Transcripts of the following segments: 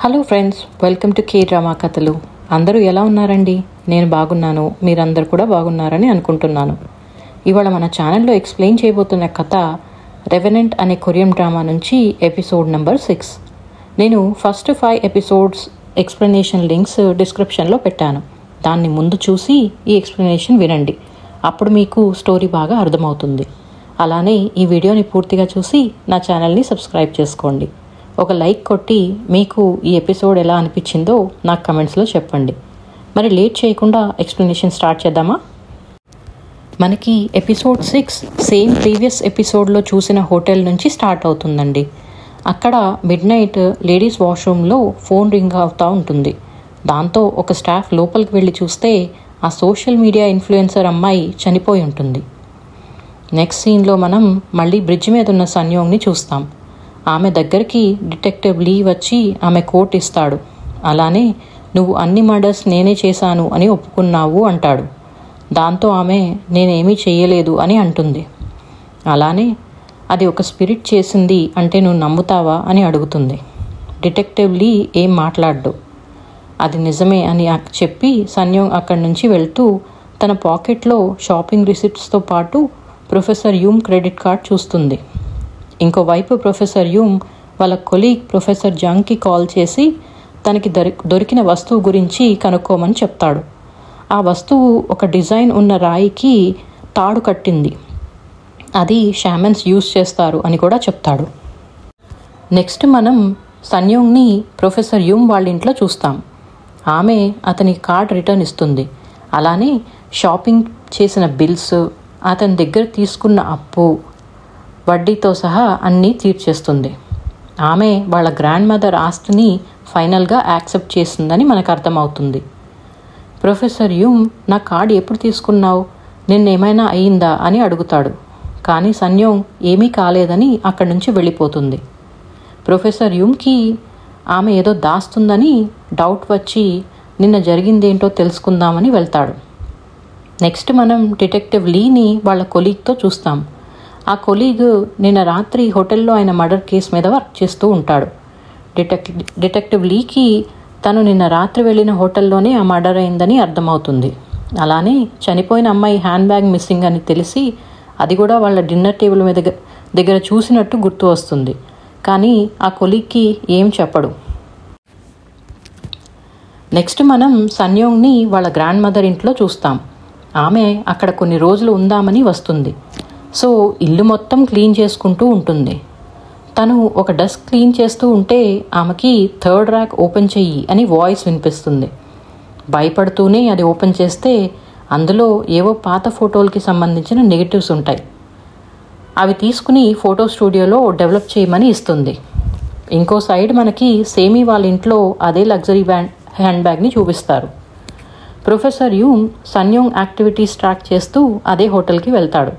Hello friends, welcome to K drama కథలు. అందరూ ఎలా ఉన్నారండి? నేను బాగున్నాను, మీరందరూ కూడా బాగున్నారని అనుకుంటున్నాను. ఇవాళ మన ఛానల్లో ఎక్స్ప్లెయిన్ చేయబోతున్న కథ రెవెనెంట్ అనే కొరియన్ డ్రామా నుంచి ఎపిసోడ్ నెంబర్ 6. నేను ఫస్ట్ 5 ఎపిసోడ్స్ ఎక్స్ప్లెనేషన్ లింక్స్ డిస్క్రిప్షన్లో పెట్టాను. దాన్ని ముందు చూసి ఈ ఎక్స్ప్లెనేషన్ వినండి, అప్పుడు మీకు స్టోరీ బాగా అర్థమవుతుంది. అలానే ఈ వీడియోని పూర్తిగా చూసి నా ఛానల్ని సబ్స్క్రైబ్ చేసుకోండి. ఒక లైక్ కొట్టి మీకు ఈ ఎపిసోడ్ ఎలా అనిపించిందో నాకు కమెంట్స్లో చెప్పండి. మరి లేట్ చేయకుండా ఎక్స్ప్లెనేషన్ స్టార్ట్ చేద్దామా? మనకి ఎపిసోడ్ 6 సేమ్ ప్రీవియస్ ఎపిసోడ్లో చూసిన హోటల్ నుంచి స్టార్ట్ అవుతుందండి. అక్కడ మిడ్ నైట్ లేడీస్ వాష్రూమ్లో ఫోన్ రింగ్ అవుతూ ఉంటుంది. దాంతో ఒక స్టాఫ్ లోపలికి వెళ్ళి చూస్తే ఆ సోషల్ మీడియా ఇన్ఫ్లుయెన్సర్ అమ్మాయి చనిపోయి ఉంటుంది. నెక్స్ట్ సీన్లో మనం మళ్ళీ బ్రిడ్జ్ మీద ఉన్న సన్యోంగ్ని చూస్తాం. ఆమె దగ్గరికి డిటెక్టివ్ లీ వచ్చి ఆమె కోట్ ఇస్తాడు. అలానే నువ్వు అన్ని మర్డర్స్ నేనే చేశాను అని ఒప్పుకున్నావు అంటాడు. దాంతో ఆమె నేనేమీ చెయ్యలేదు అని అంటుంది. అలానే అది ఒక స్పిరిట్ చేసింది అంటే నువ్వు నమ్ముతావా అని అడుగుతుంది. డిటెక్టివ్ లీ ఏం మాట్లాడ్డు. అది నిజమే అని చెప్పి సన్యోంగ్ అక్కడి నుంచి వెళ్తూ తన పాకెట్లో షాపింగ్ రిసిప్ట్స్తో పాటు ప్రొఫెసర్ యూమ్ క్రెడిట్ కార్డ్ చూస్తుంది. ఇంకోవైపు ప్రొఫెసర్ యూమ్ వాళ్ళ కొలీగ్ ప్రొఫెసర్ జంగ్కి కాల్ చేసి తనకి దొరికిన వస్తువు గురించి కనుక్కోమని చెప్తాడు. ఆ వస్తువు ఒక డిజైన్ ఉన్న రాయికి తాడు కట్టింది, అది షామన్స్ యూజ్ చేస్తారు అని కూడా చెప్తాడు. నెక్స్ట్ మనం సన్యోంగ్ని ప్రొఫెసర్ యూమ్ వాళ్ళ ఇంట్లో చూస్తాం. ఆమె అతని కార్డ్ రిటర్న్ ఇస్తుంది. అలానే షాపింగ్ చేసిన బిల్స్, అతని దగ్గర తీసుకున్న అప్పు, వడ్డీతో సహా అన్నీ తీర్చేస్తుంది. ఆమె వాళ్ళ గ్రాండ్ మదర్ ఆస్తిని ఫైనల్గా యాక్సెప్ట్ చేసిందని మనకు అర్థమవుతుంది. ప్రొఫెసర్ యూమ్ నా కార్డు ఎప్పుడు తీసుకున్నావు, నిన్నేమైనా అయ్యిందా అని అడుగుతాడు. కానీ సన్యోంగ్ ఏమీ కాలేదని అక్కడి నుంచి వెళ్ళిపోతుంది. ప్రొఫెసర్ యూమ్కి ఆమె ఏదో దాస్తుందని డౌట్ వచ్చి నిన్న జరిగిందేంటో తెలుసుకుందామని వెళ్తాడు. నెక్స్ట్ మనం డిటెక్టివ్ లీని వాళ్ళ కొలీగ్తో చూస్తాం. ఆ కొలీగ్ నిన్న రాత్రి హోటల్లో ఆయన మర్డర్ కేసు మీద వర్క్ చేస్తూ ఉంటాడు. డిటెక్టివ్ లీకి తను నిన్న రాత్రి వెళ్ళిన హోటల్లోనే ఆ మర్డర్ అయిందని అర్థమవుతుంది. అలానే చనిపోయిన అమ్మాయి హ్యాండ్ బ్యాగ్ మిస్సింగ్ అని తెలిసి అది కూడా వాళ్ళ డిన్నర్ టేబుల్ మీద దగ్గర చూసినట్టు గుర్తు వస్తుంది. కానీ ఆ కొలీగ్కి ఏం చెప్పడు. నెక్స్ట్ మనం సన్యోంగ్ని వాళ్ళ గ్రాండ్ మదర్ ఇంట్లో చూస్తాం. ఆమె అక్కడ కొన్ని రోజులు ఉందామని వస్తుంది. సో ఇల్లు మొత్తం క్లీన్ చేసుకుంటూ ఉంటుంది. తను ఒక డెస్క్ క్లీన్ చేస్తూ ఉంటే ఆమెకి 3rd ర్యాక్ ఓపెన్ చెయ్యి అని వాయిస్ వినిపిస్తుంది. భయపడుతూనే అది ఓపెన్ చేస్తే అందులో ఏవో పాత ఫోటోలకి సంబంధించిన నెగిటివ్స్ ఉంటాయి. అవి తీసుకుని ఫోటో స్టూడియోలో డెవలప్ చేయమని ఇస్తుంది. ఇంకో సైడ్ మనకి సేమీ వాళ్ళ ఇంట్లో అదే లగ్జరీ హ్యాండ్ బ్యాగ్ని చూపిస్తారు. ప్రొఫెసర్ యూమ్ సన్యోంగ్ యాక్టివిటీస్ ట్రాక్ చేస్తూ అదే హోటల్కి వెళ్తాడు.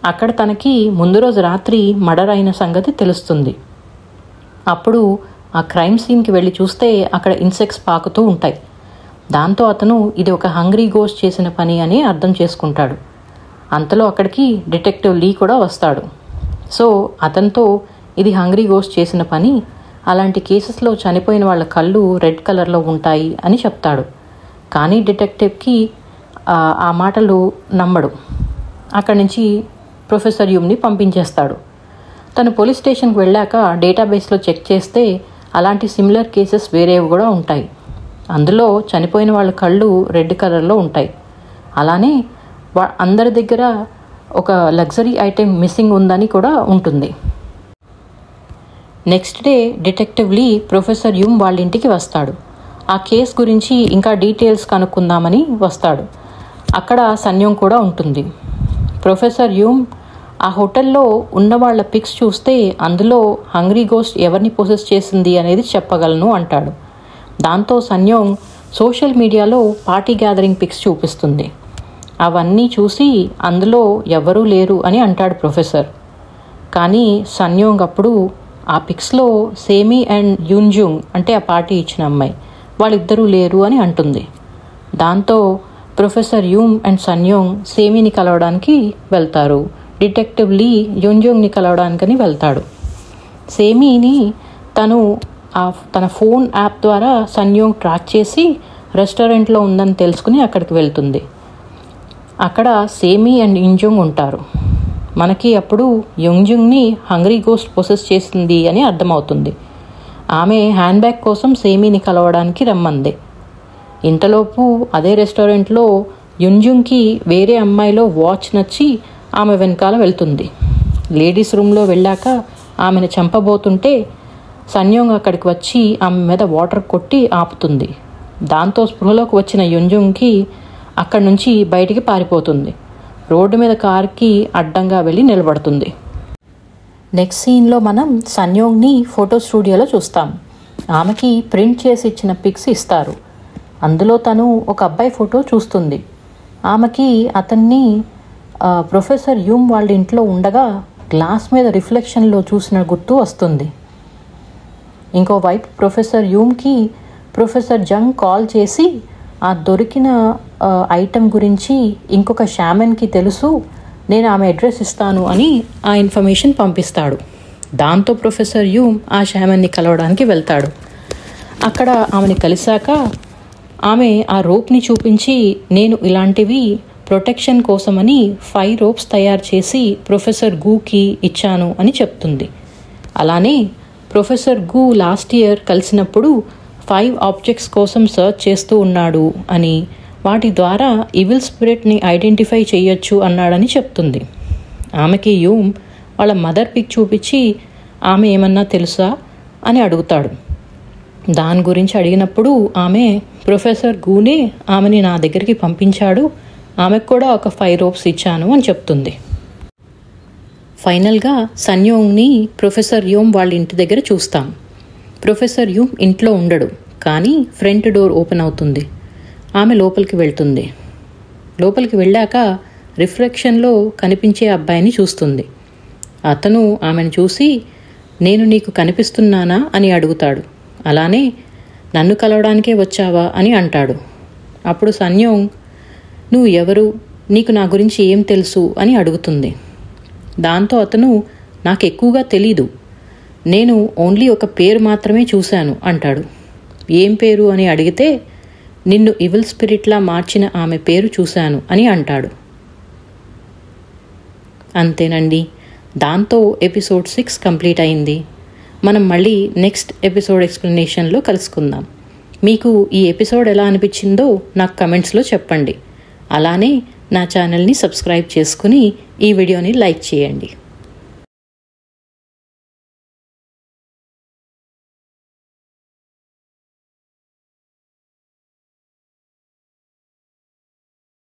అక్కడ తనకి ముందు రోజు రాత్రి మర్డర్ అయిన సంగతి తెలుస్తుంది. అప్పుడు ఆ క్రైమ్ సీన్కి వెళ్ళి చూస్తే అక్కడ ఇన్సెక్ట్స్ పాకుతూ ఉంటాయి. దాంతో అతను ఇది ఒక హంగ్రీ గోస్ట్ చేసిన పని అని అర్థం చేసుకుంటాడు. అంతలో అక్కడికి డిటెక్టివ్ లీ కూడా వస్తాడు. సో అతనితో ఇది హంగ్రీ గోస్ట్ చేసిన పని, అలాంటి కేసెస్లో చనిపోయిన వాళ్ళ కళ్ళు రెడ్ కలర్లో ఉంటాయి అని చెప్తాడు. కానీ డిటెక్టివ్కి ఆ మాటలు నమ్మడు. అక్కడి నుంచి ప్రొఫెసర్ యూమ్ని పంపించేస్తాడు. తను పోలీస్ స్టేషన్కి వెళ్ళాక డేటాబేస్లో చెక్ చేస్తే అలాంటి సిమిలర్ కేసెస్ వేరేవి కూడా ఉంటాయి. అందులో చనిపోయిన వాళ్ళ కళ్ళు రెడ్ కలర్లో ఉంటాయి. అలానే అందరి దగ్గర ఒక లగ్జరీ ఐటెం మిస్సింగ్ ఉందని కూడా ఉంటుంది. నెక్స్ట్ డే డిటెక్టివ్ లీ ప్రొఫెసర్ యూమ్ వాళ్ళ ఇంటికి వస్తాడు. ఆ కేస్ గురించి ఇంకా డీటెయిల్స్ కనుక్కుందామని వస్తాడు. అక్కడ సన్యోంగ్ కూడా ఉంటుంది. ప్రొఫెసర్ యూమ్ ఆ హోటల్లో ఉన్న వాళ్ళ పిక్స్ చూస్తే అందులో హంగ్రీ గోస్ట్ ఎవరిని పొసెస్ చేసింది అనేది చెప్పగలను అంటాడు. దాంతో సన్యోంగ్ సోషల్ మీడియాలో పార్టీ గ్యాదరింగ్ పిక్స్ చూపిస్తుంది. అవన్నీ చూసి అందులో ఎవరూ లేరు అని అంటాడు ప్రొఫెసర్. కానీ సన్యోంగ్ అప్పుడు ఆ పిక్స్లో సేమీ అండ్ యూన్జుంగ్ అంటే ఆ పార్టీ ఇచ్చిన అమ్మాయి వాళ్ళిద్దరూ లేరు అని అంటుంది. దాంతో ప్రొఫెసర్ యూమ్ అండ్ సన్యోంగ్ సేమీని కలవడానికి వెళ్తారు. డిటెక్టివ్ లీ యూన్జుంగ్ని కలవడానికని వెళ్తాడు. సేమీని తను తన ఫోన్ యాప్ ద్వారా సన్యోంగ్ ట్రాక్ చేసి రెస్టారెంట్లో ఉందని తెలుసుకుని అక్కడికి వెళ్తుంది. అక్కడ సేమీ అండ్ యుంజుంగ్ ఉంటారు. మనకి అప్పుడు యుంజుంగ్ని హంగ్రీ గోస్ట్ పొసెస్ చేసింది అని అర్థమవుతుంది. ఆమె హ్యాండ్ బ్యాగ్ కోసం సేమీని కలవడానికి రమ్మంది. ఇంతలోపు అదే రెస్టారెంట్లో యుంజుంగ్కి వేరే అమ్మాయిలో వాచ్ నచ్చి ఆమె వెనకాల వెళ్తుంది. లేడీస్ రూమ్లో వెళ్ళాక ఆమెను చంపబోతుంటే సన్యోంగ్ అక్కడికి వచ్చి ఆమె మీద వాటర్ కొట్టి ఆపుతుంది. దాంతో స్పృహలోకి వచ్చిన యుంజుంగ్కి అక్కడి నుంచి బయటికి పారిపోతుంది. రోడ్డు మీద కారుకి అడ్డంగా వెళ్ళి నిలబడుతుంది. నెక్స్ట్ సీన్లో మనం సన్యోంగ్ని ఫోటో స్టూడియోలో చూస్తాం. ఆమెకి ప్రింట్ చేసి ఇచ్చిన పిక్స్ ఇస్తారు. అందులో తను ఒక అబ్బాయి ఫోటో చూస్తుంది. ఆమెకి అతన్ని ప్రొఫెసర్ యూమ్ వాళ్ళ ఇంట్లో ఉండగా గ్లాస్ మీద రిఫ్లెక్షన్లో చూసిన గుర్తు వస్తుంది. ఇంకోవైపు ప్రొఫెసర్ యూమ్కి ప్రొఫెసర్ జంగ్ కాల్ చేసి ఆ దొరికిన ఐటెం గురించి ఇంకొక షామన్కి తెలుసు, నేను ఆమె అడ్రస్ ఇస్తాను అని ఆ ఇన్ఫర్మేషన్ పంపిస్తాడు. దాంతో ప్రొఫెసర్ యూమ్ ఆ షామన్ని కలవడానికి వెళ్తాడు. అక్కడ ఆమెని కలిశాక ఆమె ఆ రోప్ని చూపించి నేను ఇలాంటివి ప్రొటెక్షన్ కోసమని 5 రోప్స్ తయారు చేసి ప్రొఫెసర్ గూకి ఇచ్చాను అని చెప్తుంది. అలానే ప్రొఫెసర్ గూ లాస్ట్ ఇయర్ కలిసినప్పుడు 5 ఆబ్జెక్ట్స్ కోసం సర్చ్ చేస్తూ ఉన్నాడు అని, వాటి ద్వారా ఈవిల్ స్పిరిట్ని ఐడెంటిఫై చేయొచ్చు అన్నాడని చెప్తుంది. ఆమెకి యూమ్ వాళ్ళ మదర్ పిక్ చూపించి ఆమె ఏమన్నా తెలుసా అని అడుగుతాడు. దాని గురించి అడిగినప్పుడు ఆమె ప్రొఫెసర్ గూనే ఆమెని నా దగ్గరికి పంపించాడు, ఆమెకు కూడా ఒక 5 రోప్స్ ఇచ్చాను అని చెప్తుంది. ఫైనల్గా సన్యోంగ్ని ప్రొఫెసర్ యూమ్ వాళ్ళ ఇంటి దగ్గర చూస్తాం. ప్రొఫెసర్ యూమ్ ఇంట్లో ఉండడు, కానీ ఫ్రంట్ డోర్ ఓపెన్ అవుతుంది. ఆమె లోపలికి వెళ్తుంది. లోపలికి వెళ్ళాక రిఫ్లెక్షన్లో కనిపించే అబ్బాయిని చూస్తుంది. అతను ఆమెను చూసి నేను నీకు కనిపిస్తున్నానా అని అడుగుతాడు. అలానే నన్ను కలవడానికే వచ్చావా అని అంటాడు. అప్పుడు సన్యోంగ్ నువ్వు ఎవరు, నీకు నా గురించి ఏం తెలుసు అని అడుగుతుంది. దాంతో అతను నాకు ఎక్కువగా తెలీదు, నేను ఓన్లీ ఒక పేరు మాత్రమే చూశాను అంటాడు. ఏం పేరు అని అడిగితే నిన్ను ఈవిల్ స్పిరిట్లా మార్చిన ఆమె పేరు చూశాను అని అంటాడు. అంతేనండి, దాంతో ఎపిసోడ్ 6 కంప్లీట్ అయింది. మనం మళ్ళీ నెక్స్ట్ ఎపిసోడ్ ఎక్స్ప్లెనేషన్లో కలుసుకుందాం. మీకు ఈ ఎపిసోడ్ ఎలా అనిపించిందో నాకు కమెంట్స్లో చెప్పండి. అలానే నా ఛానల్ని సబ్స్క్రైబ్ చేసుకుని ఈ వీడియోని లైక్ చేయండి.